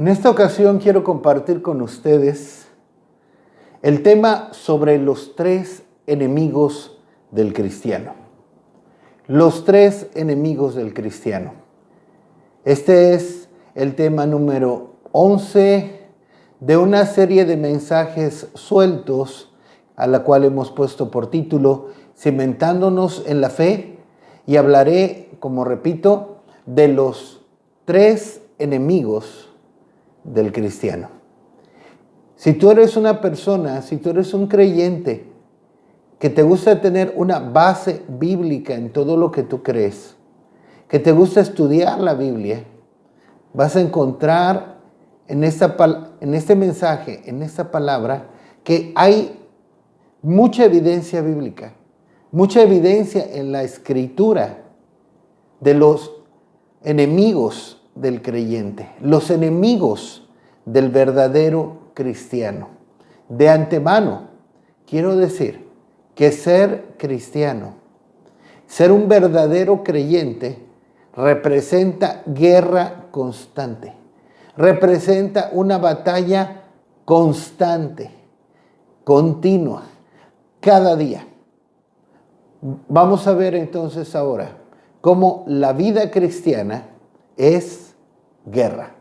En esta ocasión quiero compartir con ustedes el tema sobre los tres enemigos del cristiano. Los tres enemigos del cristiano. Este es el tema número 11 de una serie de mensajes sueltos a la cual hemos puesto por título Cimentándonos en la Fe, y hablaré, como repito, de los tres enemigos del cristiano. Si tú eres una persona, si tú eres un creyente que te gusta tener una base bíblica en todo lo que tú crees, que te gusta estudiar la Biblia, vas a encontrar en este mensaje, en esta palabra, que hay mucha evidencia bíblica, mucha evidencia en la escritura de los enemigos del creyente, los enemigos del verdadero cristiano. De antemano, quiero decir que ser cristiano, ser un verdadero creyente, representa guerra constante, representa una batalla constante, continua, cada día. Vamos a ver entonces ahora cómo la vida cristiana es guerra.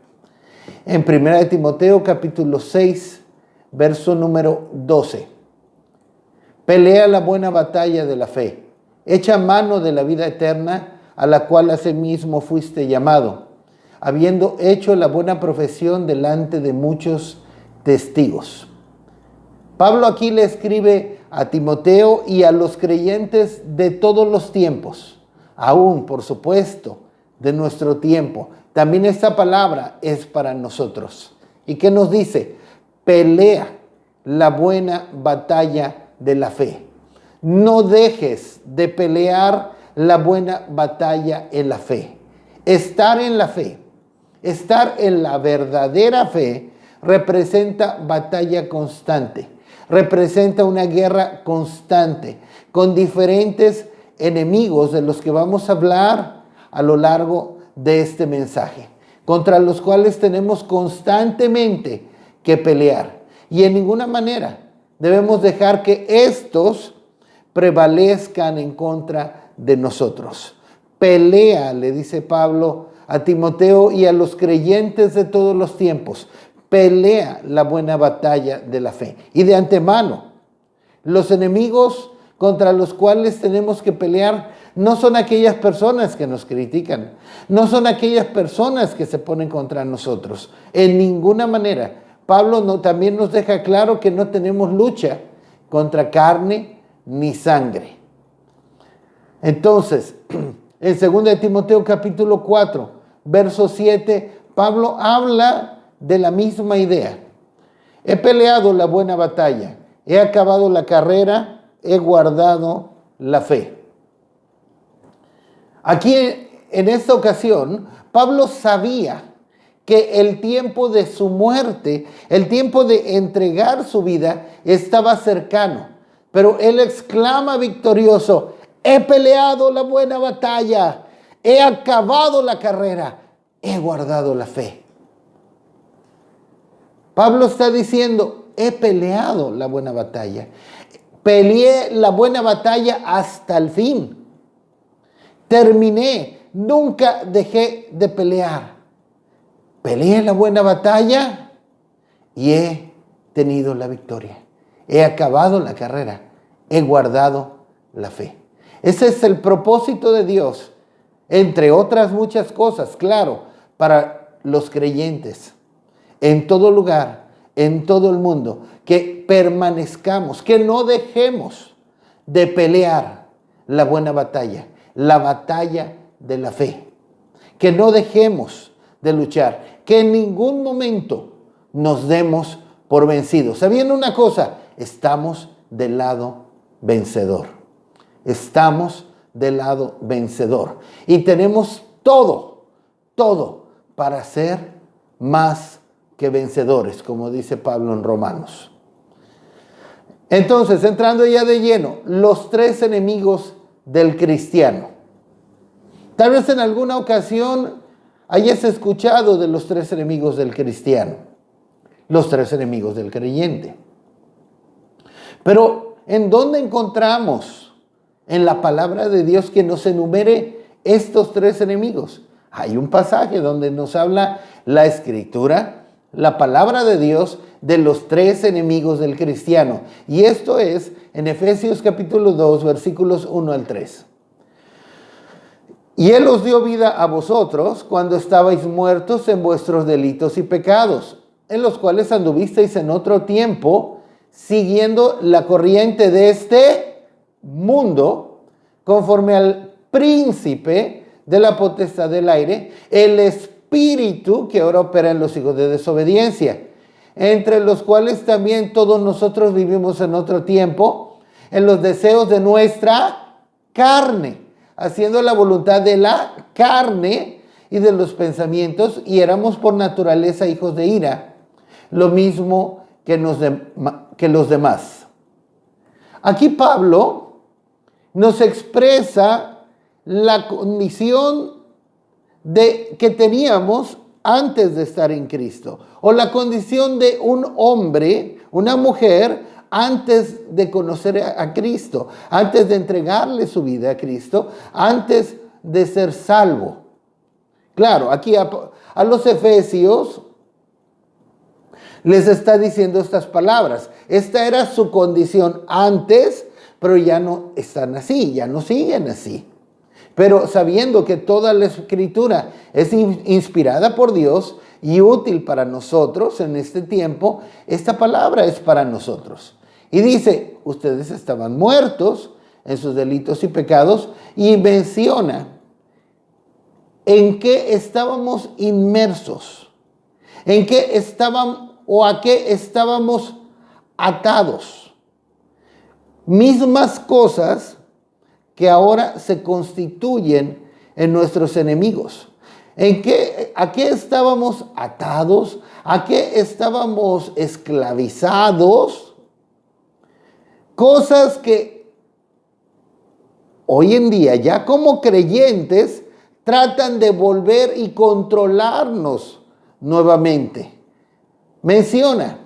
En 1 Timoteo capítulo 6, verso número 12. Pelea la buena batalla de la fe. Echa mano de la vida eterna, a la cual asimismo fuiste llamado, habiendo hecho la buena profesión delante de muchos testigos. Pablo aquí le escribe a Timoteo y a los creyentes de todos los tiempos, aún, por supuesto, de nuestro tiempo. También esta palabra es para nosotros. ¿Y qué nos dice? Pelea la buena batalla de la fe. No dejes de pelear la buena batalla en la fe. Estar en la fe, estar en la verdadera fe, representa batalla constante. Representa una guerra constante con diferentes enemigos de los que vamos a hablar a lo largo de este mensaje, contra los cuales tenemos constantemente que pelear. Y en ninguna manera debemos dejar que estos prevalezcan en contra de nosotros. Pelea, le dice Pablo a Timoteo y a los creyentes de todos los tiempos. Pelea la buena batalla de la fe. Y de antemano, los enemigos contra los cuales tenemos que pelear no son aquellas personas que nos critican, no son aquellas personas que se ponen contra nosotros. En ninguna manera. Pablo también nos deja claro que no tenemos lucha contra carne ni sangre. Entonces, en 2 Timoteo capítulo 4, verso 7, Pablo habla de la misma idea. He peleado la buena batalla, he acabado la carrera, he guardado la fe. Aquí, en esta ocasión, Pablo sabía que el tiempo de su muerte, el tiempo de entregar su vida, estaba cercano. Pero él exclama victorioso: he peleado la buena batalla, he acabado la carrera, he guardado la fe. Pablo está diciendo: he peleado la buena batalla. Peleé la buena batalla hasta el fin. Terminé, nunca dejé de pelear. Peleé la buena batalla y he tenido la victoria. He acabado la carrera, he guardado la fe. Ese es el propósito de Dios, entre otras muchas cosas, claro, para los creyentes. En todo lugar, en todo el mundo, que permanezcamos, que no dejemos de pelear la buena batalla, la batalla de la fe. Que no dejemos de luchar, que en ningún momento nos demos por vencidos. Sabiendo una cosa, estamos del lado vencedor. Estamos del lado vencedor. Y tenemos todo para ser más que vencedores, como dice Pablo en Romanos. Entonces, entrando ya de lleno, los tres enemigos del cristiano. Tal vez en alguna ocasión hayas escuchado de los tres enemigos del cristiano, los tres enemigos del creyente. Pero, ¿en dónde encontramos en la palabra de Dios que nos enumere estos tres enemigos? Hay un pasaje donde nos habla la Escritura, la palabra de Dios, de los tres enemigos del cristiano. Y esto es en Efesios capítulo 2, versículos 1 al 3. Y Él os dio vida a vosotros cuando estabais muertos en vuestros delitos y pecados, en los cuales anduvisteis en otro tiempo, siguiendo la corriente de este mundo, conforme al príncipe de la potestad del aire, el espíritu que ahora opera en los hijos de desobediencia, entre los cuales también todos nosotros vivimos en otro tiempo, en los deseos de nuestra carne, haciendo la voluntad de la carne y de los pensamientos, y éramos por naturaleza hijos de ira, lo mismo que los demás. Aquí Pablo nos expresa la condición que teníamos antes de estar en Cristo, o la condición de un hombre, una mujer, antes de conocer a Cristo, antes de entregarle su vida a Cristo, antes de ser salvo. Claro, aquí a los efesios les está diciendo estas palabras. Esta era su condición antes, pero ya no están así, ya no siguen así. Pero sabiendo que toda la Escritura es inspirada por Dios y útil para nosotros en este tiempo, esta palabra es para nosotros. Y dice, ustedes estaban muertos en sus delitos y pecados, y menciona en qué estábamos inmersos, en qué estaban o a qué estábamos atados. Mismas cosas que ahora se constituyen en nuestros enemigos. ¿A qué estábamos atados? ¿A qué estábamos esclavizados? Cosas que hoy en día, ya como creyentes, tratan de volver y controlarnos nuevamente. Menciona,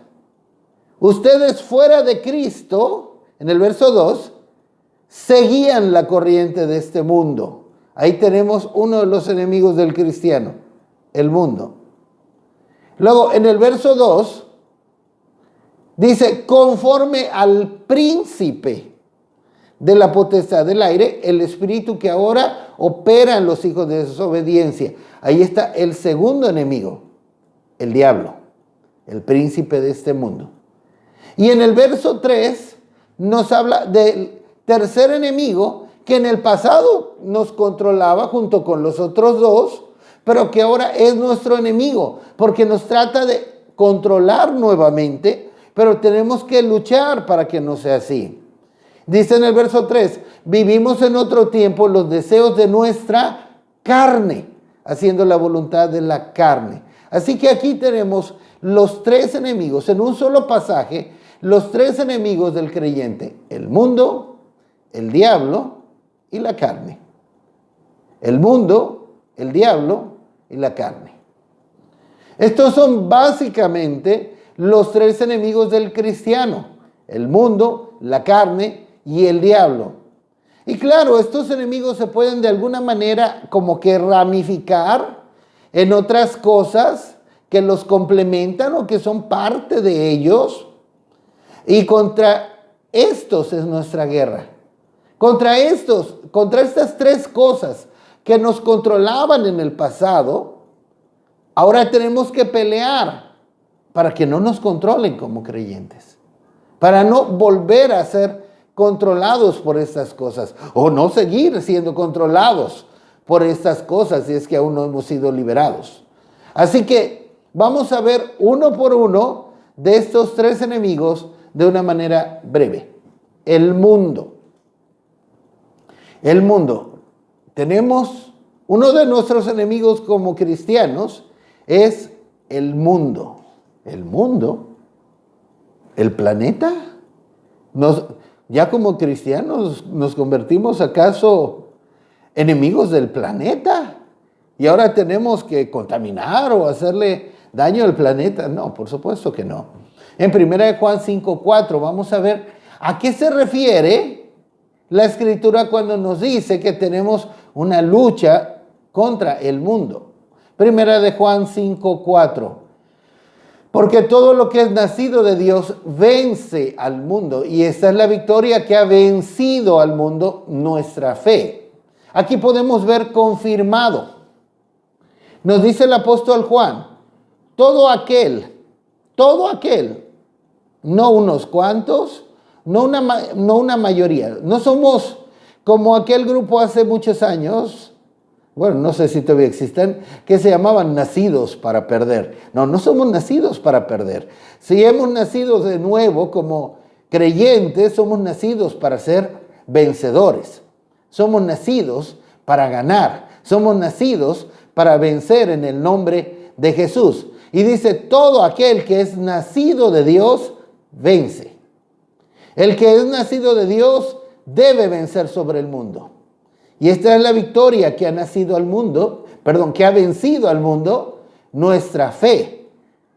ustedes fuera de Cristo, en el verso 2, seguían la corriente de este mundo. Ahí tenemos uno de los enemigos del cristiano, el mundo. Luego, en el verso 2, dice, conforme al príncipe de la potestad del aire, el espíritu que ahora opera en los hijos de desobediencia. Ahí está el segundo enemigo, el diablo, el príncipe de este mundo. Y en el verso 3 nos habla del tercer enemigo que en el pasado nos controlaba junto con los otros dos, pero que ahora es nuestro enemigo, porque nos trata de controlar nuevamente, pero tenemos que luchar para que no sea así. Dice en el verso 3, vivimos en otro tiempo los deseos de nuestra carne, haciendo la voluntad de la carne. Así que aquí tenemos los tres enemigos, en un solo pasaje, los tres enemigos del creyente: el mundo, el diablo y la carne. El mundo, el diablo y la carne. Estos son básicamente los tres enemigos del cristiano: el mundo, la carne y el diablo. Y claro, estos enemigos se pueden de alguna manera como que ramificar en otras cosas que los complementan o que son parte de ellos. Y contra estos es nuestra guerra. Contra estas tres cosas que nos controlaban en el pasado, ahora tenemos que pelear para que no nos controlen como creyentes, para no volver a ser controlados por estas cosas, o no seguir siendo controlados por estas cosas si es que aún no hemos sido liberados. Así que vamos a ver uno por uno de estos tres enemigos de una manera breve. El mundo. El mundo. Tenemos uno de nuestros enemigos como cristianos, es el mundo. El mundo, el planeta. Ya como cristianos nos convertimos acaso enemigos del planeta. y ahora tenemos que contaminar o hacerle daño al planeta. No, por supuesto que no. En 1 Juan 5:4 vamos a ver a qué se refiere la Escritura cuando nos dice que tenemos una lucha contra el mundo. 1 Juan 5:4. Porque todo lo que es nacido de Dios vence al mundo. Y esta es la victoria que ha vencido al mundo, nuestra fe. Aquí podemos ver confirmado. Nos dice el apóstol Juan, todo aquel, no unos cuantos, no una mayoría. No somos como aquel grupo hace muchos años, bueno, no sé si todavía existen, que se llamaban nacidos para perder. No, no somos nacidos para perder. Si hemos nacido de nuevo como creyentes, somos nacidos para ser vencedores. Somos nacidos para ganar. Somos nacidos para vencer en el nombre de Jesús. Y dice, todo aquel que es nacido de Dios, vence. El que es nacido de Dios debe vencer sobre el mundo. Y esta es la victoria que ha nacido al mundo, que ha vencido al mundo, nuestra fe.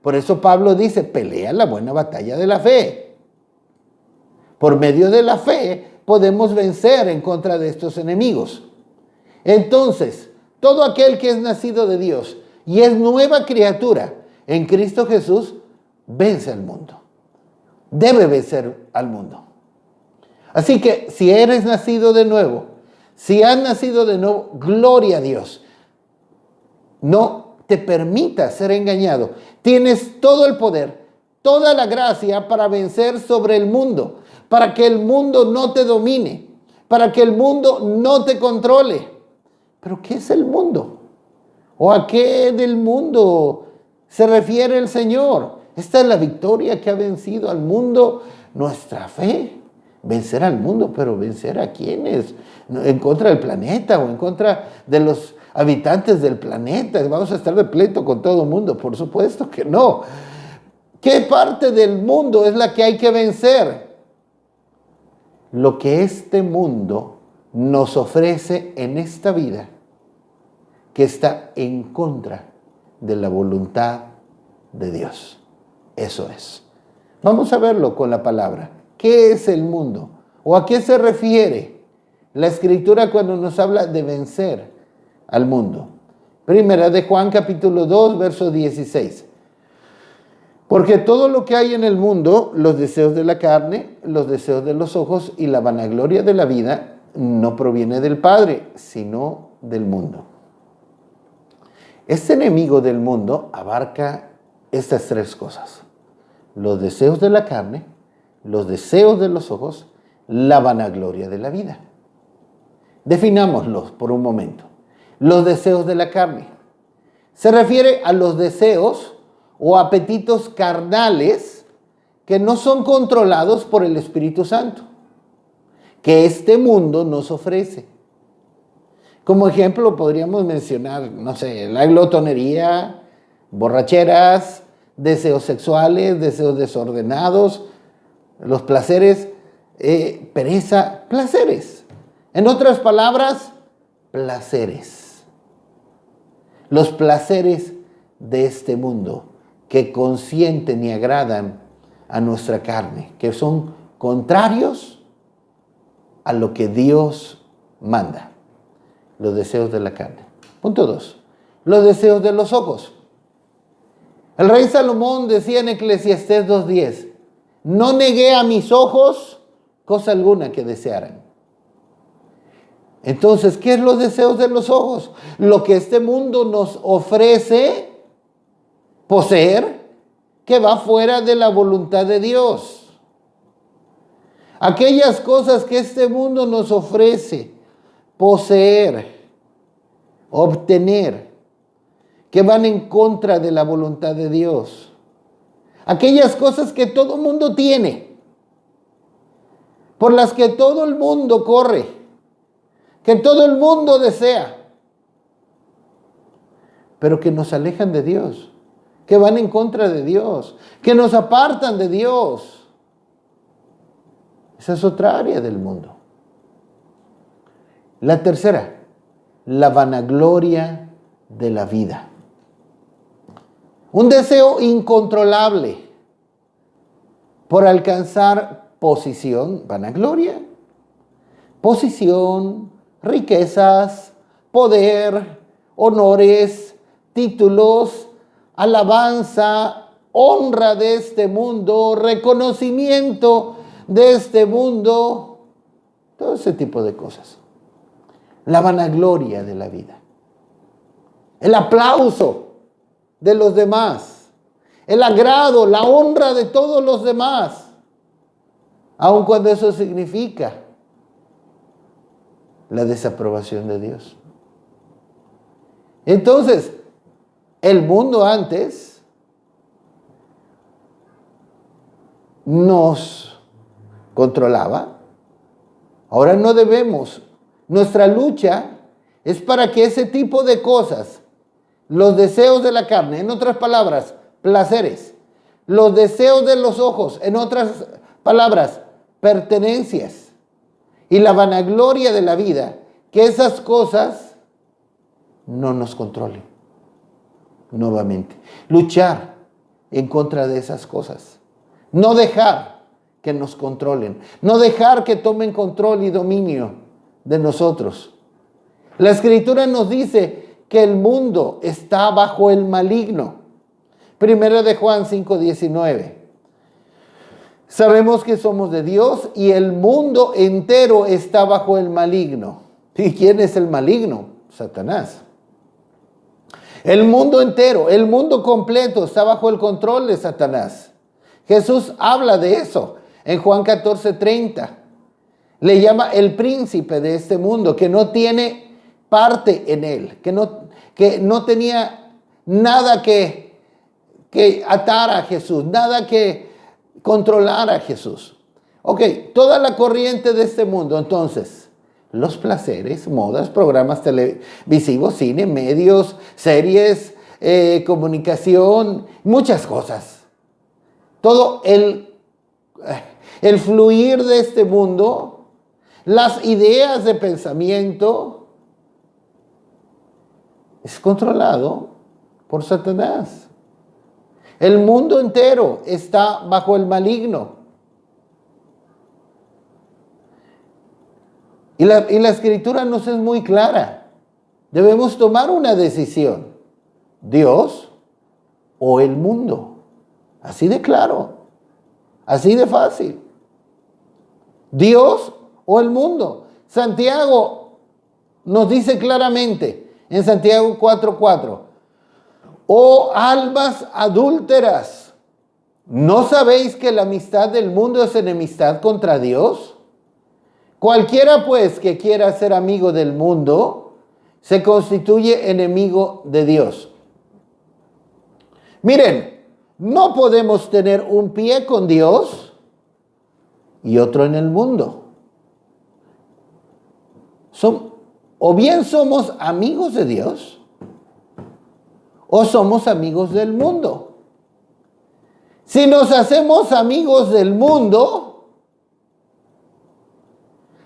Por eso Pablo dice, pelea la buena batalla de la fe. Por medio de la fe podemos vencer en contra de estos enemigos. Entonces, todo aquel que es nacido de Dios y es nueva criatura en Cristo Jesús, vence al mundo. Debe vencer al mundo. Así que si eres nacido de nuevo, si has nacido de nuevo, gloria a Dios. No te permitas ser engañado. Tienes todo el poder, toda la gracia para vencer sobre el mundo, para que el mundo no te domine, para que el mundo no te controle. ¿Pero qué es el mundo? ¿O a qué del mundo se refiere el Señor? Esta es la victoria que ha vencido al mundo, nuestra fe. Vencer al mundo, pero ¿vencer a quiénes? ¿En contra del planeta o en contra de los habitantes del planeta? ¿Vamos a estar de pleito con todo el mundo? Por supuesto que no. ¿Qué parte del mundo es la que hay que vencer? Lo que este mundo nos ofrece en esta vida, que está en contra de la voluntad de Dios. Eso es. Vamos a verlo con la palabra. ¿Qué es el mundo? ¿O a qué se refiere la Escritura cuando nos habla de vencer al mundo? Primera de Juan capítulo 2, verso 16. Porque todo lo que hay en el mundo, los deseos de la carne, los deseos de los ojos y la vanagloria de la vida, no proviene del Padre, sino del mundo. Este enemigo del mundo abarca estas tres cosas: los deseos de la carne, los deseos de los ojos, la vanagloria de la vida. Definámoslos por un momento. Los deseos de la carne. Se refiere a los deseos o apetitos carnales que no son controlados por el Espíritu Santo, que este mundo nos ofrece. Como ejemplo podríamos mencionar, no sé, la glotonería, borracheras, deseos sexuales, deseos desordenados, los placeres, pereza, placeres. En otras palabras, placeres. Los placeres de este mundo que consienten y agradan a nuestra carne, que son contrarios a lo que Dios manda. Los deseos de la carne. Punto 2. Los deseos de los ojos. El rey Salomón decía en Eclesiastés 2:10, no negué a mis ojos cosa alguna que desearan. Entonces, ¿qué es los deseos de los ojos? Lo que este mundo nos ofrece poseer, que va fuera de la voluntad de Dios. Aquellas cosas que este mundo nos ofrece poseer, obtener, que van en contra de la voluntad de Dios. Aquellas cosas que todo el mundo tiene, por las que todo el mundo corre, que todo el mundo desea, pero que nos alejan de Dios, que van en contra de Dios, que nos apartan de Dios. Esa es otra área del mundo. La tercera, la vanagloria de la vida. Un deseo incontrolable por alcanzar posición, vanagloria, posición, riquezas, poder, honores, títulos, alabanza, honra de este mundo, reconocimiento de este mundo, todo ese tipo de cosas. La vanagloria de la vida. El aplauso de los demás. El agrado, la honra de todos los demás. Aun cuando eso significa la desaprobación de Dios. Entonces, el mundo antes nos controlaba. Ahora no debemos. Nuestra lucha es para que ese tipo de cosas, los deseos de la carne, en otras palabras, placeres, los deseos de los ojos, en otras palabras, pertenencias, y la vanagloria de la vida, que esas cosas no nos controlen. Nuevamente, luchar en contra de esas cosas. No dejar que nos controlen. No dejar que tomen control y dominio de nosotros. La Escritura nos dice que el mundo está bajo el maligno. Primera de Juan 5:19. Sabemos que somos de Dios y el mundo entero está bajo el maligno. ¿Y quién es el maligno? Satanás. El mundo entero, el mundo completo está bajo el control de Satanás. Jesús habla de eso en Juan 14:30. Le llama el príncipe de este mundo, que no tiene parte en él, que no tenía nada que atar a Jesús, nada que controlar a Jesús. Ok, toda la corriente de este mundo, entonces, los placeres, modas, programas televisivos, cine, medios, series, comunicación, muchas cosas. Todo el fluir de este mundo, las ideas de pensamiento, es controlado por Satanás. El mundo entero está bajo el maligno. Y la Escritura nos es muy clara. Debemos tomar una decisión. Dios o el mundo. Así de claro. Así de fácil. Dios o el mundo. Santiago nos dice claramente en Santiago 4:4. Oh almas adúlteras, ¿no sabéis que la amistad del mundo es enemistad contra Dios? Cualquiera pues que quiera ser amigo del mundo, se constituye enemigo de Dios. Miren, no podemos tener un pie con Dios y otro en el mundo. O bien somos amigos de Dios, o somos amigos del mundo. Si nos hacemos amigos del mundo,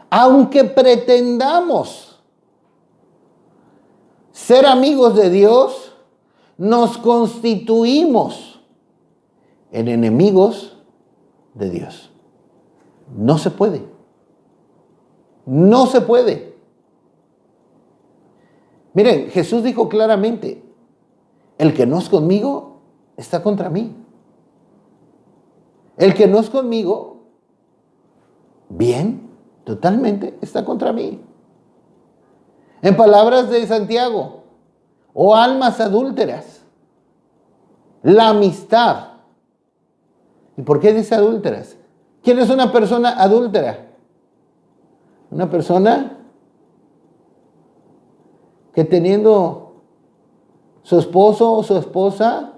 aunque pretendamos ser amigos de Dios, nos constituimos en enemigos de Dios. No se puede. No se puede. Miren, Jesús dijo claramente, el que no es conmigo está contra mí. El que no es conmigo, bien, totalmente está contra mí. En palabras de Santiago, oh almas adúlteras, la amistad. ¿Y por qué dice adúlteras? ¿Quién es una persona adúltera? Una persona que teniendo su esposo o su esposa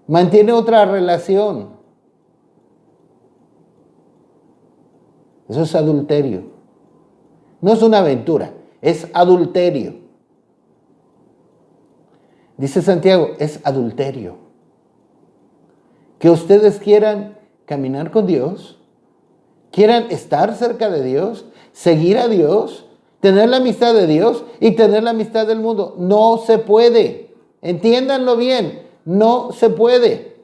mantiene otra relación. Eso es adulterio. No es una aventura, es adulterio. Dice Santiago, es adulterio. Que ustedes quieran caminar con Dios, quieran estar cerca de Dios, seguir a Dios, tener la amistad de Dios y tener la amistad del mundo. No se puede. Entiéndanlo bien, no se puede.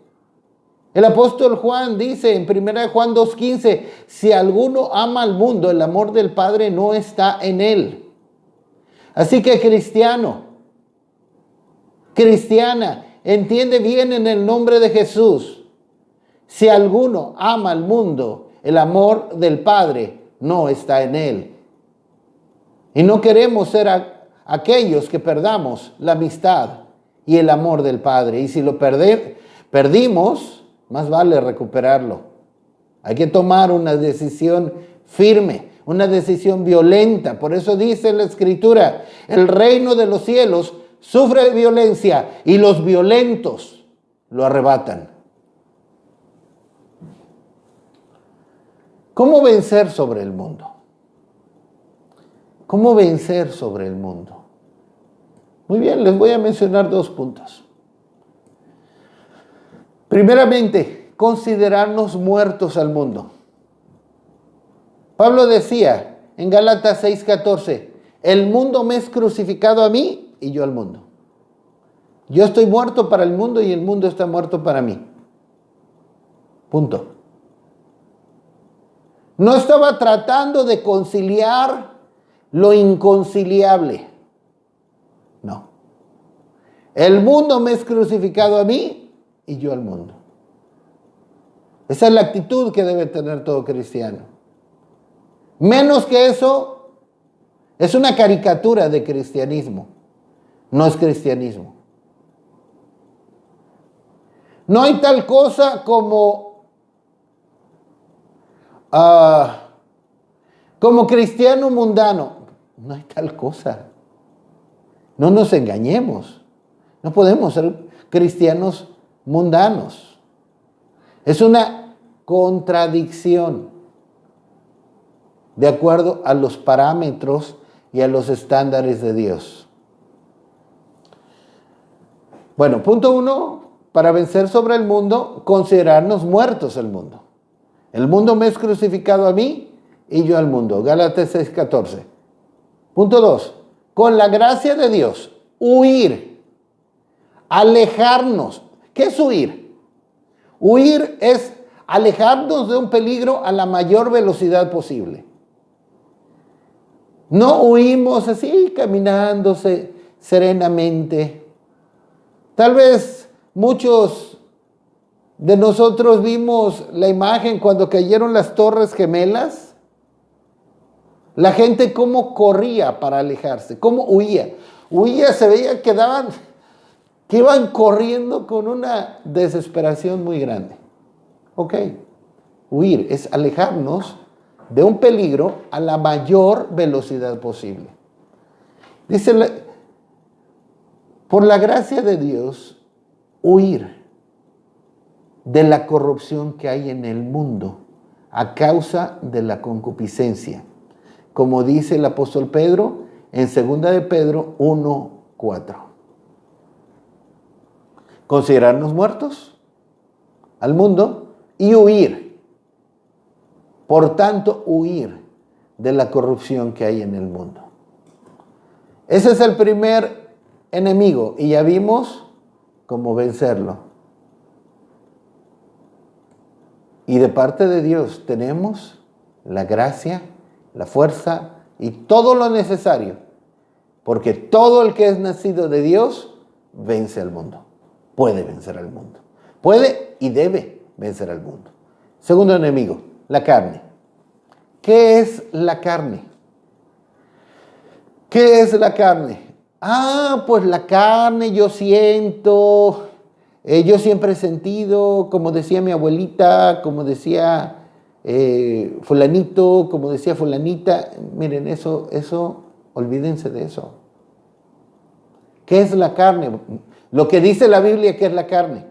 El apóstol Juan dice en 1 Juan 2:15, si alguno ama al mundo, el amor del Padre no está en él. Así que cristiano, cristiana, entiende bien en el nombre de Jesús. Si alguno ama al mundo, el amor del Padre no está en él. Y no queremos ser aquellos que perdamos la amistad y el amor del Padre. Y si lo perdimos, más vale recuperarlo. Hay que tomar una decisión firme, una decisión violenta. Por eso dice la Escritura, el reino de los cielos sufre violencia y los violentos lo arrebatan. ¿Cómo vencer sobre el mundo? ¿Cómo vencer sobre el mundo? Muy bien, les voy a mencionar 2 puntos. Primeramente, considerarnos muertos al mundo. Pablo decía en Gálatas 6:14, el mundo me es crucificado a mí y yo al mundo. Yo estoy muerto para el mundo y el mundo está muerto para mí. Punto. No estaba tratando de conciliar lo inconciliable. No. El mundo me es crucificado a mí y yo al mundo. Esa es la actitud que debe tener todo cristiano. Menos que eso, es una caricatura de cristianismo. No es cristianismo. No hay tal cosa como cristiano mundano. No hay tal cosa. No nos engañemos. No podemos ser cristianos mundanos. Es una contradicción de acuerdo a los parámetros y a los estándares de Dios. Bueno, punto 1, para vencer sobre el mundo, considerarnos muertos al mundo. El mundo me es crucificado a mí y yo al mundo. Gálatas 6:14. Punto 2, con la gracia de Dios, huir, alejarnos. ¿Qué es huir? Huir es alejarnos de un peligro a la mayor velocidad posible. No huimos así, caminando serenamente. Tal vez muchos de nosotros vimos la imagen cuando cayeron las Torres Gemelas. La gente cómo corría para alejarse, cómo huía. Huía, se veía que iban corriendo con una desesperación muy grande. Ok, huir es alejarnos de un peligro a la mayor velocidad posible. Dice, por la gracia de Dios, huir de la corrupción que hay en el mundo a causa de la concupiscencia. Como dice el apóstol Pedro en 2 de Pedro 1:4. Considerarnos muertos al mundo y huir. Por tanto, huir de la corrupción que hay en el mundo. Ese es el primer enemigo y ya vimos cómo vencerlo. Y de parte de Dios tenemos la gracia, la fuerza y todo lo necesario, porque todo el que es nacido de Dios vence al mundo, puede vencer al mundo, puede y debe vencer al mundo. Segundo enemigo, la carne. ¿Qué es la carne? ¿Qué es la carne? Pues la carne yo siento, yo siempre he sentido, como decía mi abuelita, como decía fulanito, como decía fulanita. Miren, eso, olvídense de eso. ¿Qué es la carne? Lo que dice la Biblia que es la carne.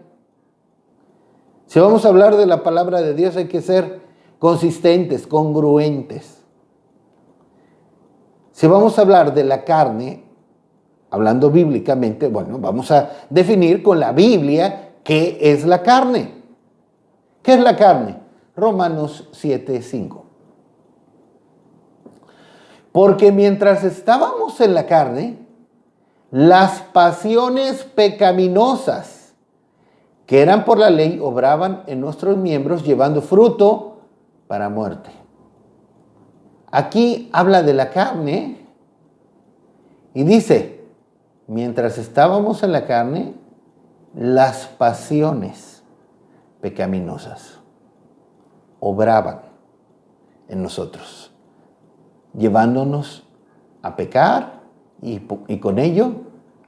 Si vamos a hablar de la palabra de Dios hay que ser consistentes, congruentes. Si vamos a hablar de la carne, hablando bíblicamente, bueno, vamos a definir con la Biblia qué es la carne. ¿Qué es la carne? Romanos 7:5. Porque mientras estábamos en la carne, las pasiones pecaminosas que eran por la ley obraban en nuestros miembros llevando fruto para muerte. Aquí habla de la carne y dice, mientras estábamos en la carne, las pasiones pecaminosas obraban en nosotros, llevándonos a pecar y con ello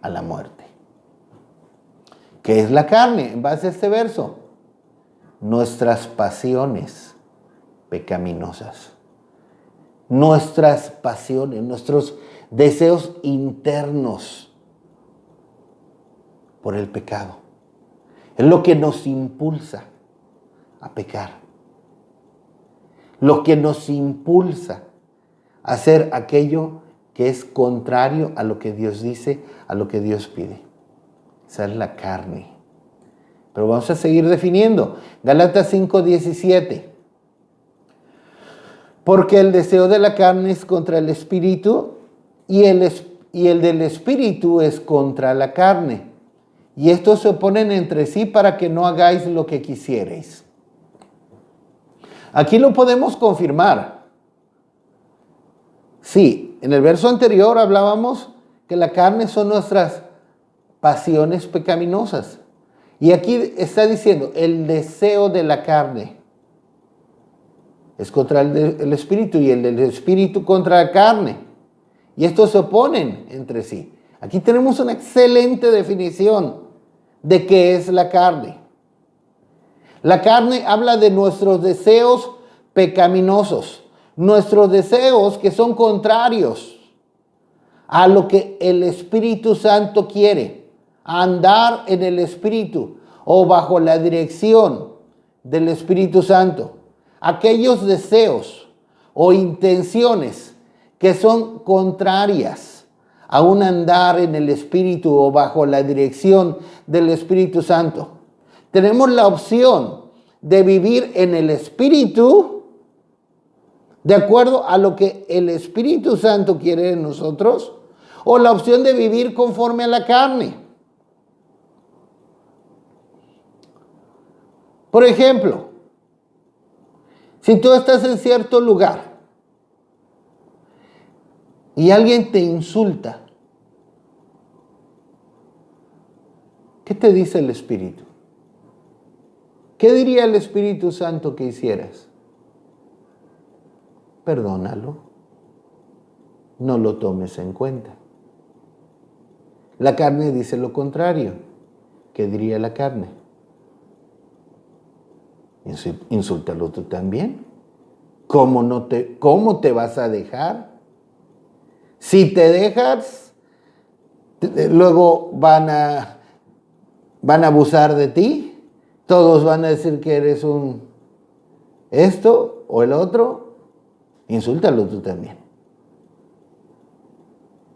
a la muerte. ¿Qué es la carne? En base a este verso, nuestras pasiones pecaminosas, nuestras pasiones, nuestros deseos internos por el pecado. Es lo que nos impulsa a pecar, lo que nos impulsa a hacer aquello que es contrario a lo que Dios dice, a lo que Dios pide. Esa es la carne. Pero vamos a seguir definiendo. Gálatas 5:17. Porque el deseo de la carne es contra el espíritu y el del espíritu es contra la carne. Y estos se oponen entre sí para que no hagáis lo que quisierais. Aquí lo podemos confirmar. Sí, en el verso anterior hablábamos que la carne son nuestras pasiones pecaminosas. Y aquí está diciendo, el deseo de la carne es contra el espíritu y el del espíritu contra la carne. Y estos se oponen entre sí. Aquí tenemos una excelente definición de qué es la carne. La carne habla de nuestros deseos pecaminosos, nuestros deseos que son contrarios a lo que el Espíritu Santo quiere, a andar en el Espíritu o bajo la dirección del Espíritu Santo. Aquellos deseos o intenciones que son contrarias a un andar en el Espíritu o bajo la dirección del Espíritu Santo. Tenemos la opción de vivir en el Espíritu de acuerdo a lo que el Espíritu Santo quiere de nosotros, o la opción de vivir conforme a la carne. Por ejemplo, si tú estás en cierto lugar y alguien te insulta, ¿qué te dice el Espíritu? ¿Qué diría el Espíritu Santo que hicieras? Perdónalo. No lo tomes en cuenta. La carne dice lo contrario. ¿Qué diría la carne? Insúltalo tú también. ¿Cómo te vas a dejar? Si te dejas, luego van a abusar de ti. Todos van a decir que eres un esto o el otro. Insúltalo tú también.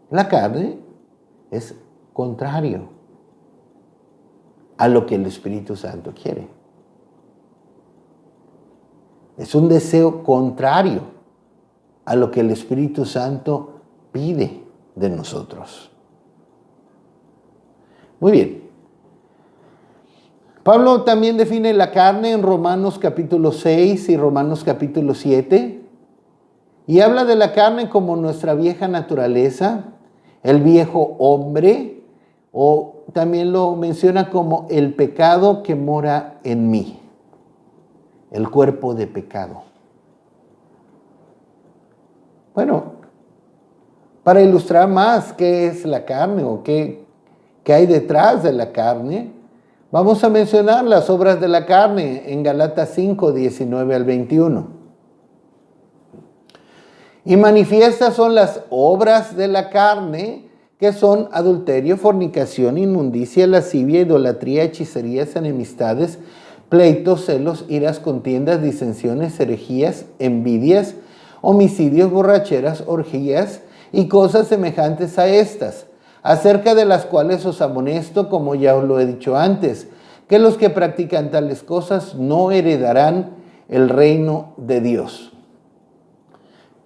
La carne es contrario a lo que el Espíritu Santo quiere. Es un deseo contrario a lo que el Espíritu Santo pide de nosotros. Muy bien. Pablo también define la carne en Romanos capítulo 6 y Romanos capítulo 7. Y habla de la carne como nuestra vieja naturaleza, el viejo hombre, o también lo menciona como el pecado que mora en mí, el cuerpo de pecado. Bueno, para ilustrar más qué es la carne o qué hay detrás de la carne, vamos a mencionar las obras de la carne en Gálatas 5, 19 al 21. Y manifiestas son las obras de la carne, que son adulterio, fornicación, inmundicia, lascivia, idolatría, hechicerías, enemistades, pleitos, celos, iras, contiendas, disensiones, herejías, envidias, homicidios, borracheras, orgías y cosas semejantes a estas, acerca de las cuales os amonesto, como ya os lo he dicho antes, que los que practican tales cosas no heredarán el reino de Dios.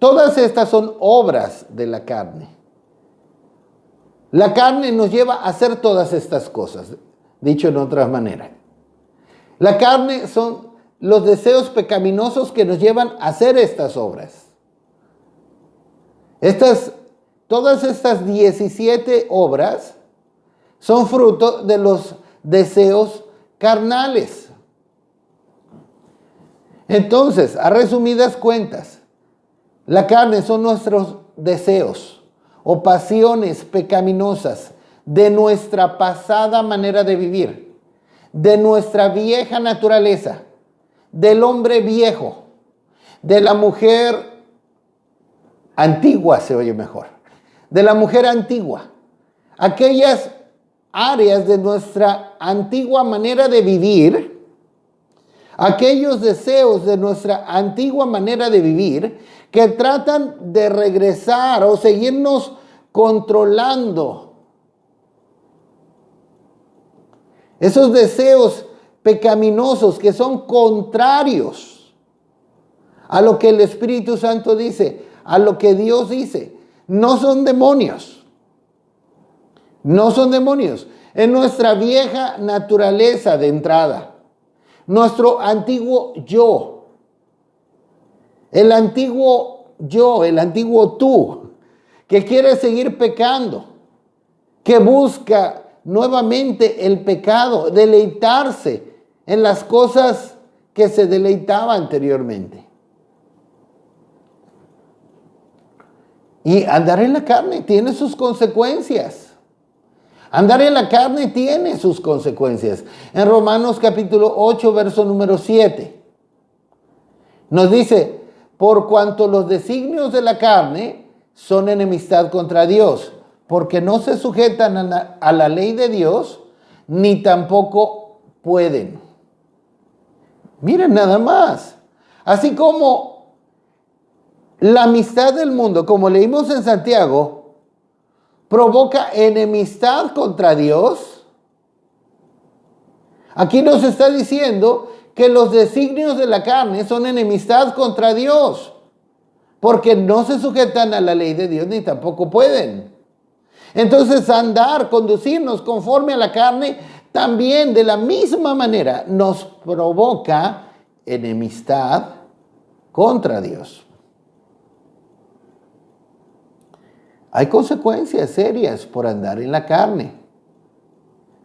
Todas estas son obras de la carne. La carne nos lleva a hacer todas estas cosas, dicho en otras maneras. La carne son los deseos pecaminosos que nos llevan a hacer estas obras. Todas estas 17 obras son fruto de los deseos carnales. Entonces, a resumidas cuentas, la carne son nuestros deseos o pasiones pecaminosas de nuestra pasada manera de vivir, de nuestra vieja naturaleza, del hombre viejo, de la mujer antigua, se oye mejor, de la mujer antigua, aquellas áreas de nuestra antigua manera de vivir, aquellos deseos de nuestra antigua manera de vivir que tratan de regresar o seguirnos controlando. Esos deseos pecaminosos que son contrarios a lo que el Espíritu Santo dice, a lo que Dios dice. No son demonios. No son demonios. Es nuestra vieja naturaleza de entrada. Nuestro antiguo yo. El antiguo yo, el antiguo tú, que quiere seguir pecando, que busca nuevamente el pecado, deleitarse en las cosas que se deleitaba anteriormente. Y andar en la carne tiene sus consecuencias. Andar en la carne tiene sus consecuencias. En Romanos capítulo 8, verso número 7, nos dice: por cuanto los designios de la carne son enemistad contra Dios, porque no se sujetan a la ley de Dios, ni tampoco pueden. Miren nada más. Así como la amistad del mundo, como leímos en Santiago, provoca enemistad contra Dios, aquí nos está diciendo que los designios de la carne son enemistad contra Dios, porque no se sujetan a la ley de Dios ni tampoco pueden. Entonces conducirnos conforme a la carne, también de la misma manera nos provoca enemistad contra Dios. Hay consecuencias serias por andar en la carne.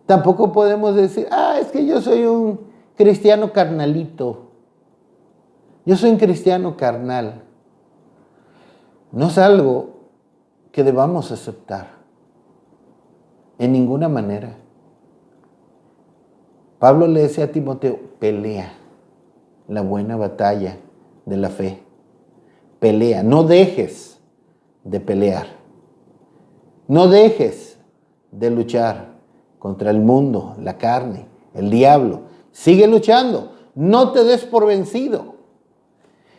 Tampoco podemos decir, es que yo soy un cristiano carnalito. Yo soy un cristiano carnal. No es algo que debamos aceptar en ninguna manera. Pablo le decía a Timoteo: pelea la buena batalla de la fe. Pelea, no dejes de pelear. No dejes de luchar contra el mundo, la carne, el diablo. Sigue luchando, no te des por vencido.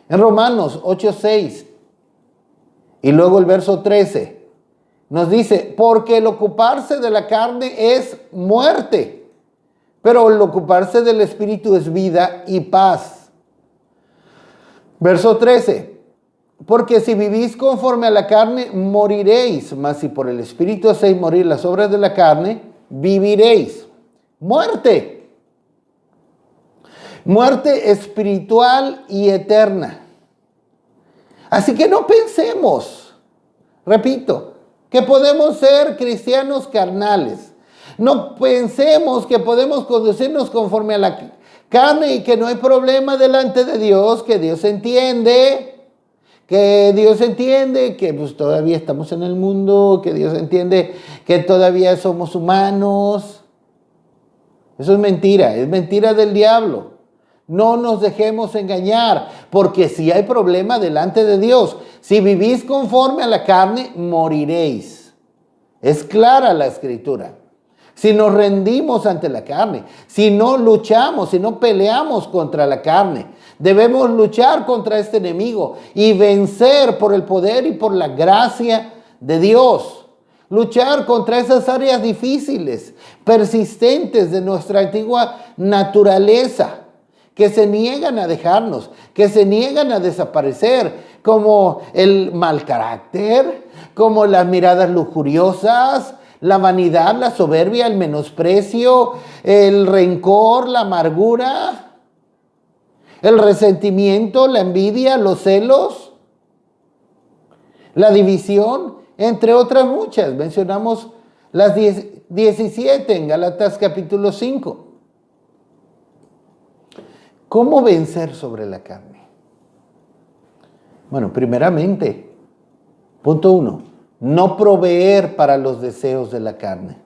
En Romanos 8:6 y luego el verso 13 nos dice: porque el ocuparse de la carne es muerte, pero el ocuparse del Espíritu es vida y paz. Verso 13: porque si vivís conforme a la carne, moriréis, mas si por el Espíritu hacéis morir las obras de la carne, viviréis. Muerte. Muerte espiritual y eterna. Así que no pensemos, repito, que podemos ser cristianos carnales. No pensemos que podemos conducirnos conforme a la carne y que no hay problema delante de Dios, que Dios entiende que pues todavía estamos en el mundo, que Dios entiende que todavía somos humanos. Eso es mentira del diablo. No nos dejemos engañar, porque si hay problema delante de Dios, si vivís conforme a la carne, moriréis. Es clara la Escritura. Si nos rendimos ante la carne, si no luchamos, si no peleamos contra la carne, debemos luchar contra este enemigo y vencer por el poder y por la gracia de Dios. Luchar contra esas áreas difíciles, persistentes de nuestra antigua naturaleza, que se niegan a dejarnos, que se niegan a desaparecer, como el mal carácter, como las miradas lujuriosas, la vanidad, la soberbia, el menosprecio, el rencor, la amargura, el resentimiento, la envidia, los celos, la división, entre otras muchas. Mencionamos las 17 en Gálatas capítulo 5. ¿Cómo vencer sobre la carne? Bueno, primeramente, punto 1, no proveer para los deseos de la carne,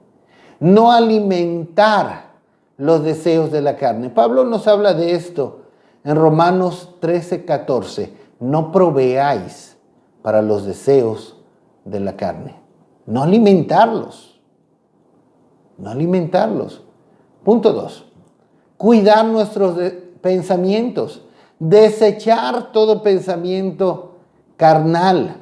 no alimentar los deseos de la carne. Pablo nos habla de esto en Romanos 13:14. No proveáis para los deseos de la carne. No alimentarlos. No alimentarlos. Punto 2. Cuidar nuestros pensamientos. Desechar todo pensamiento carnal.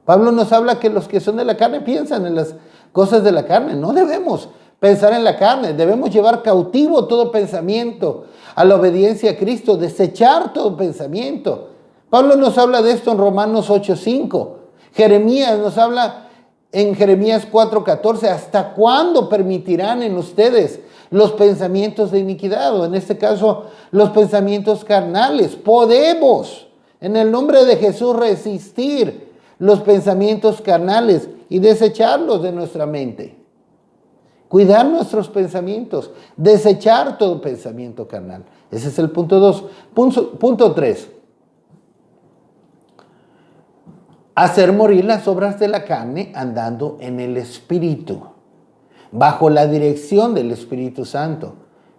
Pablo nos habla que los que son de la carne piensan en las cosas de la carne. No debemos pensar en la carne. Debemos llevar cautivo todo pensamiento a la obediencia a Cristo. Desechar todo pensamiento. Pablo nos habla de esto en Romanos 8:5. Jeremías nos habla en Jeremías 4:14. ¿Hasta cuándo permitirán en ustedes los pensamientos de iniquidad? O en este caso, los pensamientos carnales. Podemos, en el nombre de Jesús, resistir los pensamientos carnales y desecharlos de nuestra mente. Cuidar nuestros pensamientos, desechar todo pensamiento carnal. Ese es el punto 2. Punto 3. Hacer morir las obras de la carne andando en el Espíritu, bajo la dirección del Espíritu Santo.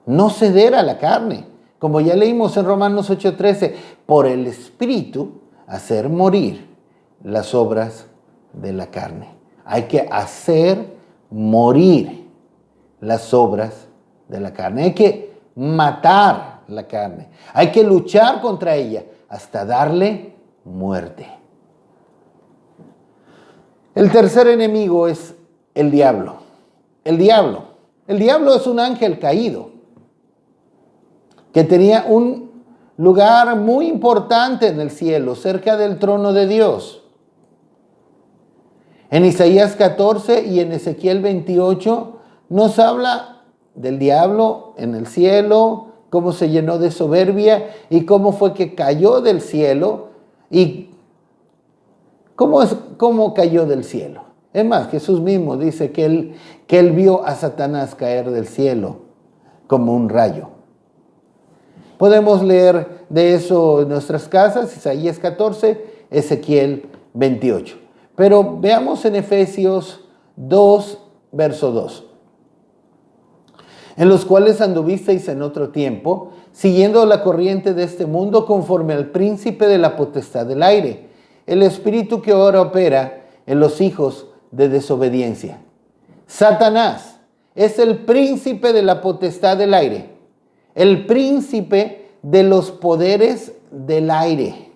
No ceder a la carne. Como ya leímos en Romanos 8:13, por el Espíritu hacer morir las obras de la carne. Hay que hacer morir las obras de la carne. Hay que matar la carne. Hay que luchar contra ella hasta darle muerte. El tercer enemigo es el diablo. El diablo. El diablo es un ángel caído que tenía un lugar muy importante en el cielo, cerca del trono de Dios. En Isaías 14 y en Ezequiel 28 nos habla del diablo en el cielo, cómo se llenó de soberbia y cómo fue que cayó del cielo y cómo cayó del cielo. Es más, Jesús mismo dice que él vio a Satanás caer del cielo como un rayo. Podemos leer de eso en nuestras casas, Isaías 14, Ezequiel 28. Pero veamos en Efesios 2, verso 2. En los cuales anduvisteis en otro tiempo, siguiendo la corriente de este mundo conforme al príncipe de la potestad del aire, el espíritu que ahora opera en los hijos de desobediencia. Satanás es el príncipe de la potestad del aire, el príncipe de los poderes del aire,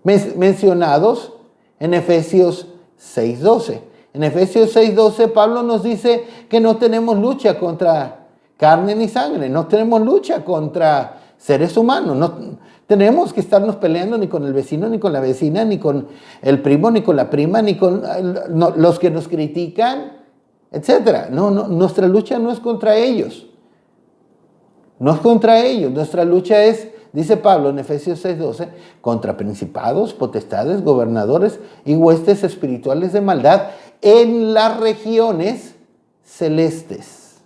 mencionados en Efesios 6:12. En Efesios 6:12 Pablo nos dice que no tenemos lucha contra carne ni sangre, no tenemos lucha contra seres humanos, no tenemos que estarnos peleando ni con el vecino, ni con la vecina, ni con el primo, ni con la prima, ni con los que nos critican, etc. No, nuestra lucha no es contra ellos. No es contra ellos, nuestra lucha es, dice Pablo en Efesios 6:12, contra principados, potestades, gobernadores y huestes espirituales de maldad en las regiones celestes.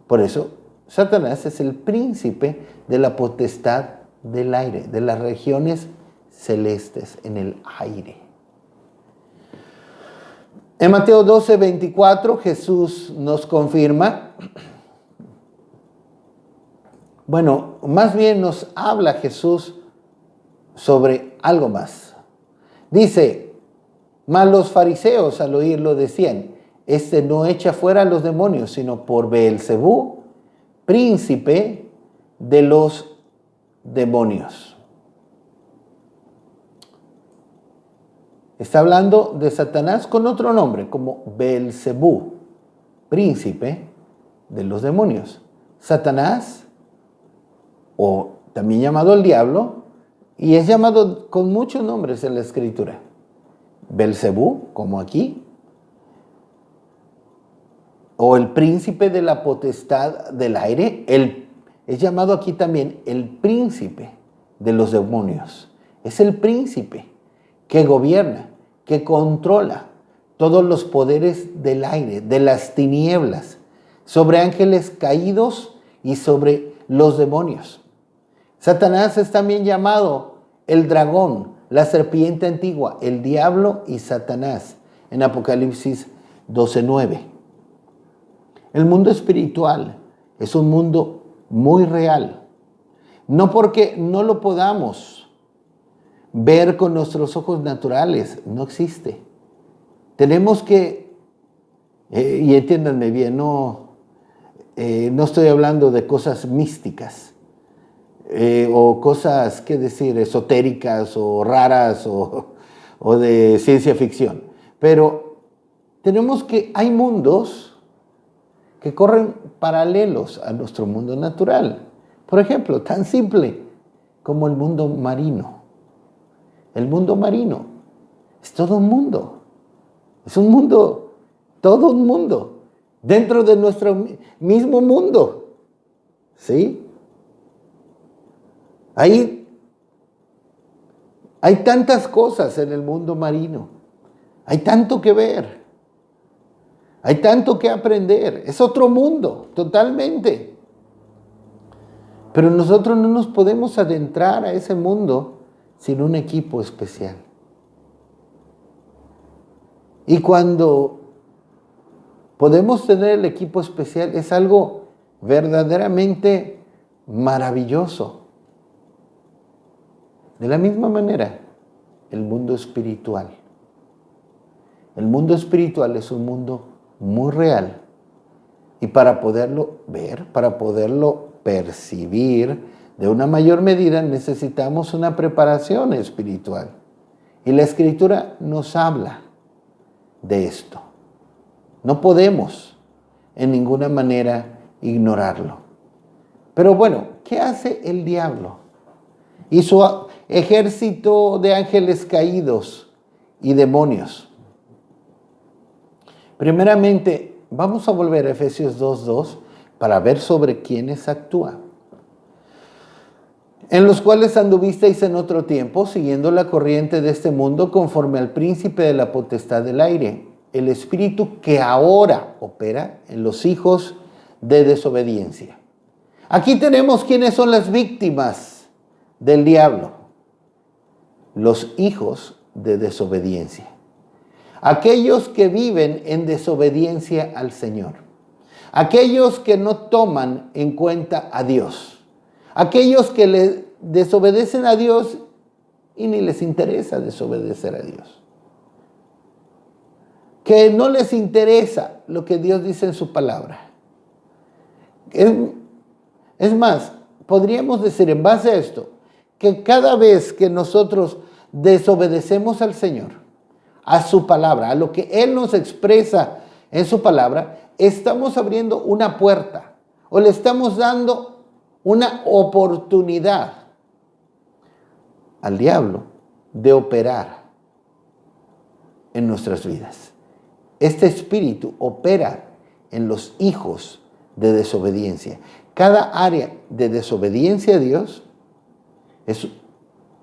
Por eso, Satanás es el príncipe de la potestad del aire, de las regiones celestes, en el aire. En Mateo 12:24, Jesús nos confirma, bueno, más bien nos habla Jesús sobre algo más. Dice, mas los fariseos al oírlo decían, este no echa fuera a los demonios, sino por Beelzebú, príncipe de los demonios. Está hablando de Satanás con otro nombre, como Beelzebú, príncipe de los demonios. Satanás, o también llamado el diablo, Y es llamado con muchos nombres en la Escritura. Belcebú, como aquí, o el príncipe de la potestad del aire, es llamado aquí también el príncipe de los demonios. Es el príncipe que gobierna, que controla todos los poderes del aire, de las tinieblas, sobre ángeles caídos y sobre los demonios. Satanás es también llamado el dragón, la serpiente antigua, el diablo y Satanás, en Apocalipsis 12:9. El mundo espiritual es un mundo muy real. No porque no lo podamos ver con nuestros ojos naturales, no existe. Tenemos que, y entiéndanme bien, no estoy hablando de cosas místicas o cosas, ¿qué decir?, esotéricas o raras o de ciencia ficción. Pero hay mundos que corren paralelos a nuestro mundo natural. Por ejemplo, tan simple como el mundo marino. El mundo marino es todo un mundo. Es un mundo, todo un mundo, dentro de nuestro mismo mundo. ¿Sí? Hay tantas cosas en el mundo marino. Hay tanto que ver. Hay tanto que aprender. Es otro mundo, totalmente. Pero nosotros no nos podemos adentrar a ese mundo sin un equipo especial. Y cuando podemos tener el equipo especial, es algo verdaderamente maravilloso. De la misma manera, el mundo espiritual. El mundo espiritual es un mundo muy real. Y para poderlo ver, para poderlo percibir de una mayor medida, necesitamos una preparación espiritual. Y la Escritura nos habla de esto. No podemos en ninguna manera ignorarlo. Pero bueno, ¿qué hace el diablo? Y su ejército de ángeles caídos y demonios. Primeramente, vamos a volver a Efesios 2:2 para ver sobre quiénes actúa. En los cuales anduvisteis en otro tiempo, siguiendo la corriente de este mundo, conforme al príncipe de la potestad del aire, el espíritu que ahora opera en los hijos de desobediencia. Aquí tenemos quiénes son las víctimas del diablo. Los hijos de desobediencia. Aquellos que viven en desobediencia al Señor. Aquellos que no toman en cuenta a Dios. Aquellos que le desobedecen a Dios y ni les interesa desobedecer a Dios. Que no les interesa lo que Dios dice en su palabra. Es más, podríamos decir en base a esto, que cada vez que nosotros desobedecemos al Señor, a su palabra, a lo que Él nos expresa en su palabra, estamos abriendo una puerta o le estamos dando una oportunidad al diablo de operar en nuestras vidas. Este espíritu opera en los hijos de desobediencia. Cada área de desobediencia a Dios es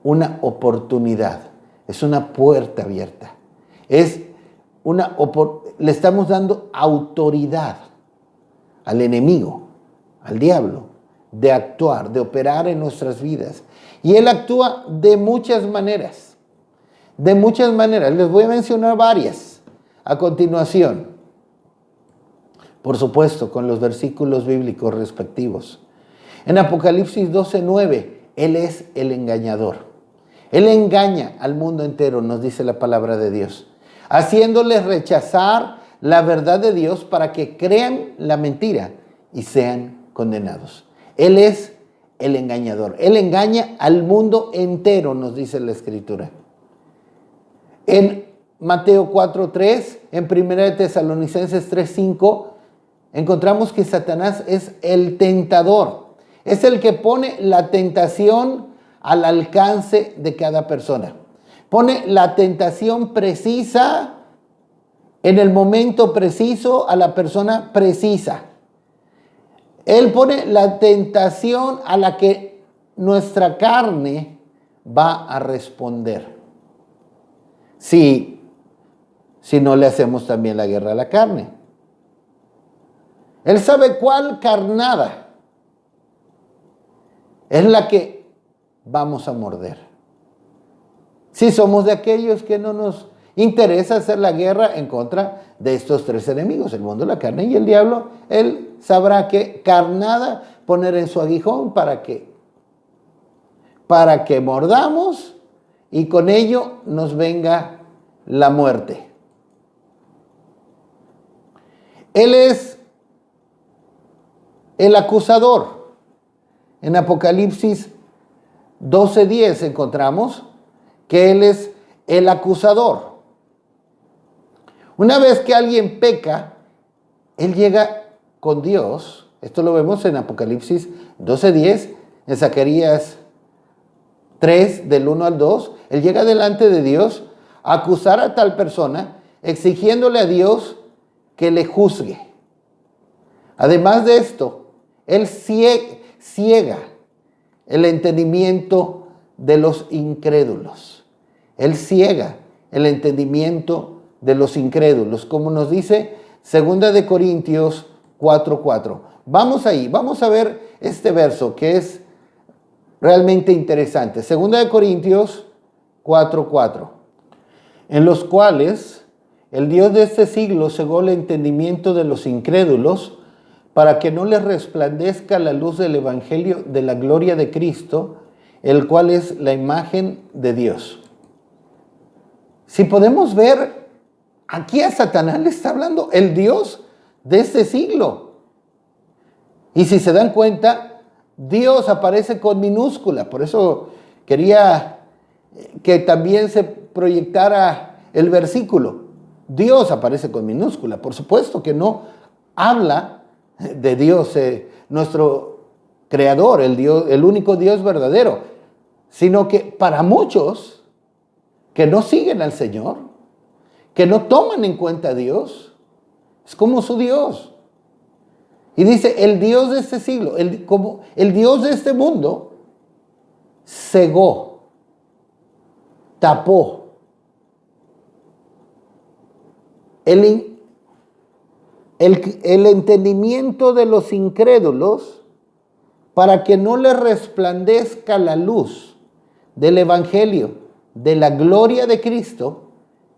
una oportunidad, es una puerta abierta. Le estamos dando autoridad al enemigo, al diablo, de actuar, de operar en nuestras vidas. Y él actúa de muchas maneras. De muchas maneras. Les voy a mencionar varias a continuación. Por supuesto, con los versículos bíblicos respectivos. En Apocalipsis 12:9, él es el engañador. Él engaña al mundo entero, nos dice la palabra de Dios, haciéndoles rechazar la verdad de Dios para que crean la mentira y sean condenados. Él es el engañador. Él engaña al mundo entero, nos dice la Escritura. En Mateo 4:3, en 1 Tesalonicenses 3:5, encontramos que Satanás es el tentador. Es el que pone la tentación al alcance de cada persona. Pone la tentación precisa en el momento preciso a la persona precisa. Él pone la tentación a la que nuestra carne va a responder. Si no le hacemos también la guerra a la carne. Él sabe cuál carnada es la que vamos a morder. Si somos de aquellos que no nos interesa hacer la guerra en contra de estos tres enemigos, el mundo, la carne y el diablo, él sabrá qué carnada poner en su aguijón para que mordamos y con ello nos venga la muerte. Él es el acusador. En Apocalipsis 12:10 encontramos que Él es el acusador. Una vez que alguien peca, Él llega con Dios. Esto lo vemos en Apocalipsis 12:10, en Zacarías 3, del 1 al 2. Él llega delante de Dios a acusar a tal persona, exigiéndole a Dios que le juzgue. Además de esto, Él ciega el entendimiento de los incrédulos. Él ciega el entendimiento de los incrédulos, como nos dice 2 Corintios 4:4. Vamos ahí, vamos a ver este verso que es realmente interesante. 2 Corintios 4:4. En los cuales el Dios de este siglo cegó el entendimiento de los incrédulos para que no les resplandezca la luz del evangelio de la gloria de Cristo, el cual es la imagen de Dios. Si podemos ver, aquí a Satanás le está hablando el Dios de este siglo. Y si se dan cuenta, Dios aparece con minúscula. Por eso quería que también se proyectara el versículo. Dios aparece con minúscula. Por supuesto que no habla de Dios, nuestro creador, el único Dios verdadero, sino que para muchos que no siguen al Señor, que no toman en cuenta a Dios, es como su Dios. Y dice, el Dios de este siglo, como el Dios de este mundo, cegó, tapó el entendimiento de los incrédulos para que no les resplandezca la luz del evangelio de la gloria de Cristo,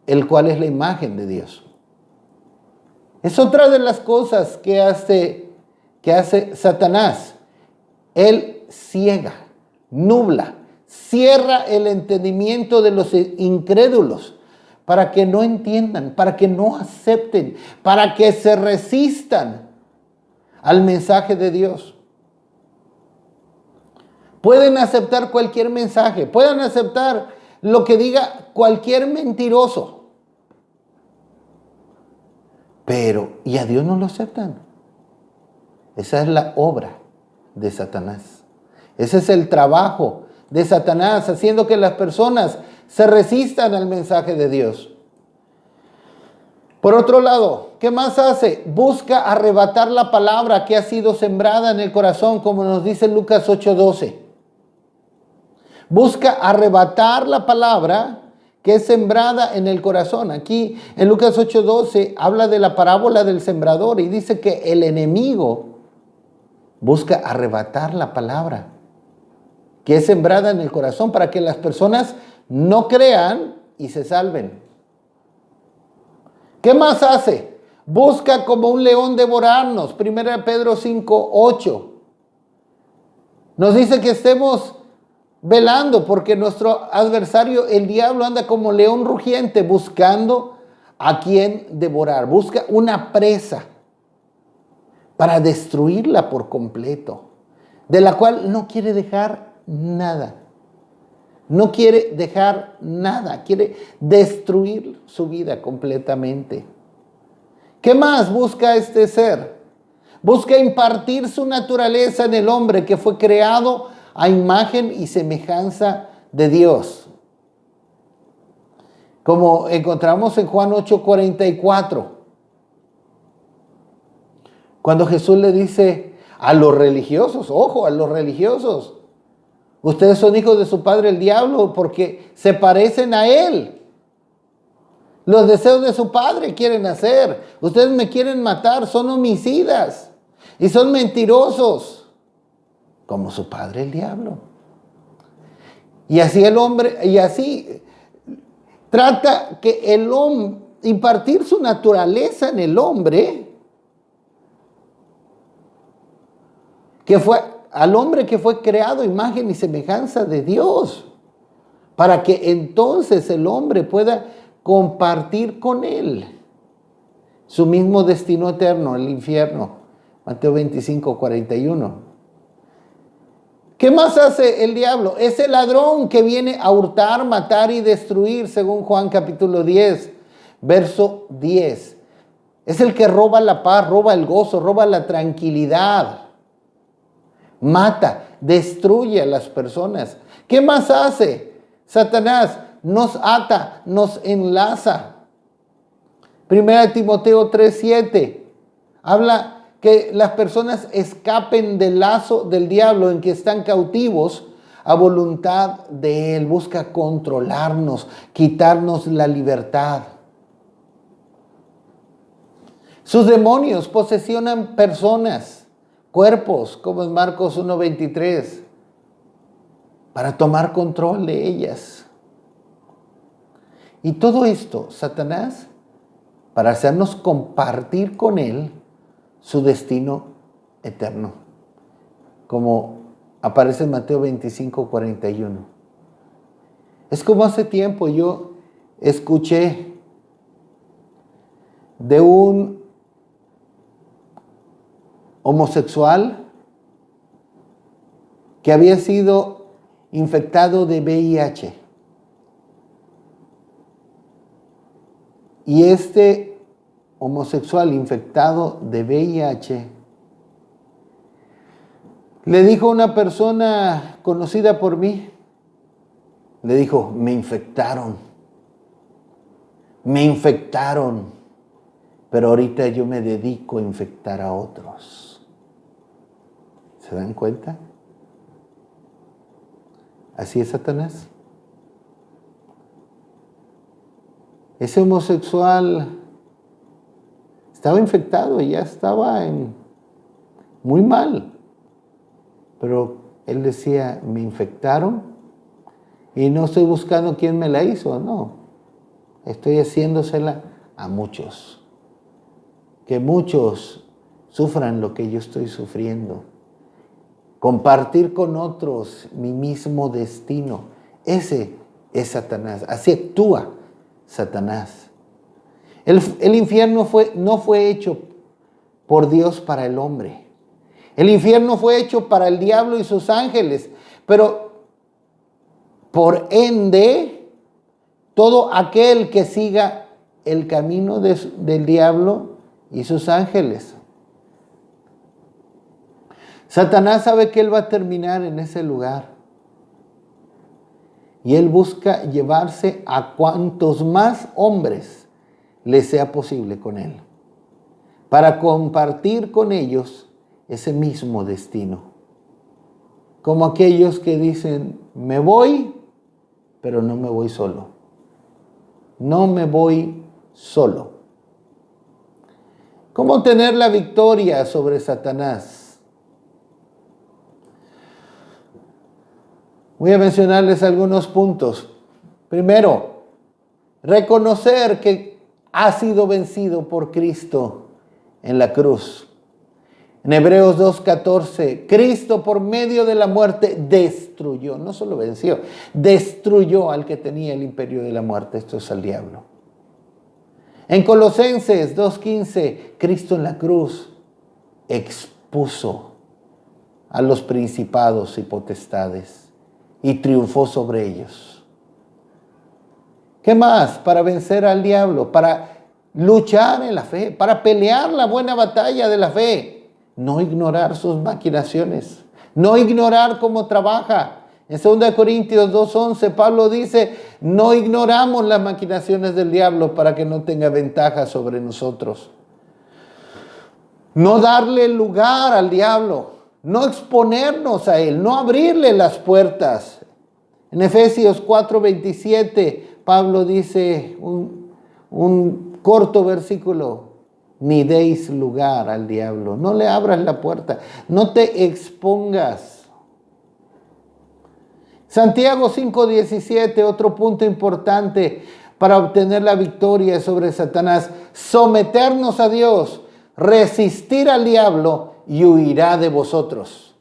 el cual es la imagen de Dios. Es otra de las cosas que hace Satanás. Él ciega, nubla, cierra el entendimiento de los incrédulos para que no entiendan, para que no acepten, para que se resistan al mensaje de Dios. Pueden aceptar cualquier mensaje, pueden aceptar lo que diga cualquier mentiroso, pero ¿y a Dios no lo aceptan? Esa es la obra de Satanás. Ese es el trabajo de Satanás, haciendo que las personas se resistan al mensaje de Dios. Por otro lado, ¿qué más hace? Busca arrebatar la palabra que ha sido sembrada en el corazón, como nos dice Lucas 8:12. Busca arrebatar la palabra que es sembrada en el corazón. Aquí en Lucas 8:12 habla de la parábola del sembrador y dice que el enemigo busca arrebatar la palabra que es sembrada en el corazón para que las personas no crean y se salven. ¿Qué más hace? Busca como un león devorarnos. 1 Pedro 5:8 nos dice que estemos velando porque nuestro adversario, el diablo, anda como león rugiente buscando a quien devorar. Busca una presa para destruirla por completo, de la cual no quiere dejar nada. No quiere dejar nada, quiere destruir su vida completamente. ¿Qué más busca este ser? Busca impartir su naturaleza en el hombre que fue creado a imagen y semejanza de Dios. Como encontramos en Juan 8:44. Cuando Jesús le dice a los religiosos, ojo, a los religiosos, ustedes son hijos de su padre el diablo porque se parecen a él. Los deseos de su padre quieren hacer. Ustedes me quieren matar, son homicidas y son mentirosos, como su padre el diablo. Y así el hombre, y así trata que el hombre, impartir su naturaleza en el hombre, al hombre que fue creado imagen y semejanza de Dios, para que entonces el hombre pueda compartir con él su mismo destino eterno, el infierno. Mateo 25:41. ¿Qué más hace el diablo? Es el ladrón que viene a hurtar, matar y destruir, según Juan capítulo 10, verso 10. Es el que roba la paz, roba el gozo, roba la tranquilidad. Mata, destruye a las personas. ¿Qué más hace? Satanás nos ata, nos enlaza. 1 Timoteo 3:7 habla que las personas escapen del lazo del diablo en que están cautivos a voluntad de él. Busca controlarnos, quitarnos la libertad. Sus demonios posesionan personas, cuerpos, como en Marcos 1:23, para tomar control de ellas. Y todo esto, Satanás, para hacernos compartir con él su destino eterno, como aparece en Mateo 25:41. Es como hace tiempo yo escuché de un homosexual que había sido infectado de VIH. Y este homosexual infectado de VIH le dijo a una persona conocida por mí, le dijo, me infectaron, pero ahorita yo me dedico a infectar a otros. ¿Se dan cuenta? Así es Satanás. Ese homosexual estaba infectado y ya estaba muy mal. Pero él decía, me infectaron y no estoy buscando quién me la hizo, no. Estoy haciéndosela a muchos. Que muchos sufran lo que yo estoy sufriendo. Compartir con otros mi mismo destino. Ese es Satanás. Así actúa Satanás. El infierno no fue hecho por Dios para el hombre. El infierno fue hecho para el diablo y sus ángeles. Pero por ende, todo aquel que siga el camino del diablo y sus ángeles. Satanás sabe que él va a terminar en ese lugar. Y él busca llevarse a cuantos más hombres le sea posible con él, para compartir con ellos ese mismo destino. Como aquellos que dicen, me voy, pero no me voy solo. No me voy solo. ¿Cómo tener la victoria sobre Satanás? Voy a mencionarles algunos puntos. Primero, reconocer que ha sido vencido por Cristo en la cruz. En Hebreos 2:14, Cristo por medio de la muerte destruyó, no solo venció, destruyó al que tenía el imperio de la muerte, esto es al diablo. En Colosenses 2:15, Cristo en la cruz expuso a los principados y potestades y triunfó sobre ellos. ¿Qué más? Para vencer al diablo, para luchar en la fe, para pelear la buena batalla de la fe. No ignorar sus maquinaciones, No ignorar cómo trabaja. En 2 Corintios 2:11, Pablo dice, no ignoramos las maquinaciones del diablo para que no tenga ventaja sobre nosotros. No darle lugar al diablo, no exponernos a él, no abrirle las puertas. En Efesios 4:27, Pablo dice un corto versículo, ni deis lugar al diablo, no le abras la puerta, no te expongas. Santiago 5:17, otro punto importante para obtener la victoria sobre Satanás, someternos a Dios, resistir al diablo y huirá de vosotros.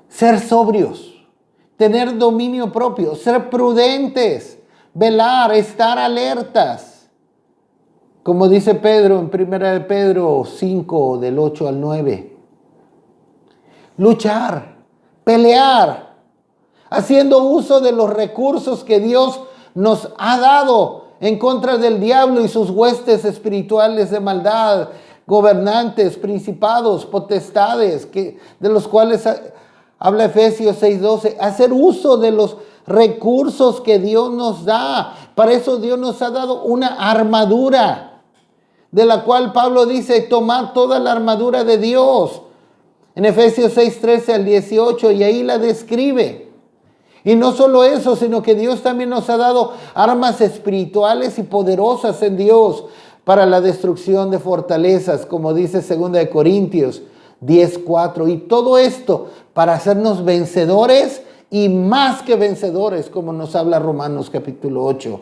Ser sobrios, tener dominio propio, ser prudentes, velar, estar alertas. Como dice Pedro en 1 Pedro 5, del 8 al 9. Luchar, pelear, haciendo uso de los recursos que Dios nos ha dado en contra del diablo y sus huestes espirituales de maldad, gobernantes, principados, potestades, de los cuales habla Efesios 6:12. Hacer uso de los recursos que Dios nos da. Para eso Dios nos ha dado una armadura, de la cual Pablo dice, tomar toda la armadura de Dios. En Efesios 6:13 al 18, y ahí la describe. Y no solo eso, sino que Dios también nos ha dado armas espirituales y poderosas en Dios para la destrucción de fortalezas, como dice 2 Corintios 10:4. Y todo esto para hacernos vencedores y más que vencedores, como nos habla Romanos capítulo 8.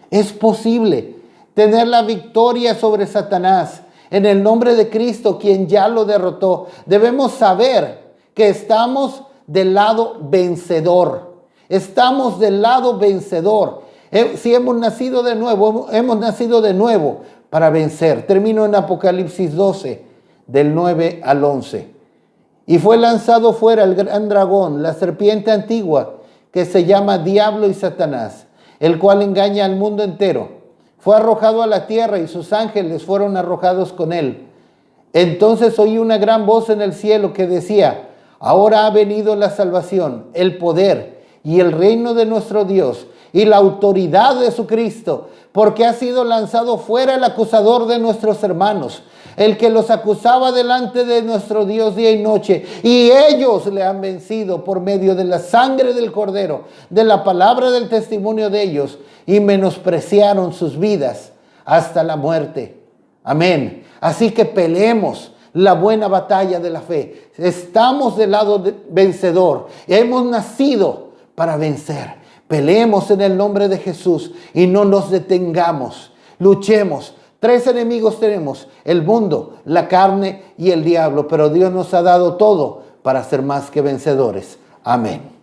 Es posible tener la victoria sobre Satanás en el nombre de Cristo, quien ya lo derrotó. Debemos saber que estamos del lado vencedor. Estamos del lado vencedor. Si hemos nacido de nuevo para vencer. Termino en Apocalipsis 12, del 9 al 11. Y fue lanzado fuera el gran dragón, la serpiente antigua, que se llama Diablo y Satanás, el cual engaña al mundo entero. Fue arrojado a la tierra y sus ángeles fueron arrojados con él. Entonces oí una gran voz en el cielo que decía, ahora ha venido la salvación, el poder y el reino de nuestro Dios y la autoridad de su Cristo, porque ha sido lanzado fuera el acusador de nuestros hermanos, el que los acusaba delante de nuestro Dios día y noche, y ellos le han vencido por medio de la sangre del Cordero, de la palabra del testimonio de ellos, y menospreciaron sus vidas hasta la muerte. Amén. Así que peleemos la buena batalla de la fe. Estamos del lado vencedor. Hemos nacido para vencer. Peleemos en el nombre de Jesús y no nos detengamos. Luchemos. 3 enemigos tenemos: el mundo, la carne y el diablo. Pero Dios nos ha dado todo para ser más que vencedores. Amén.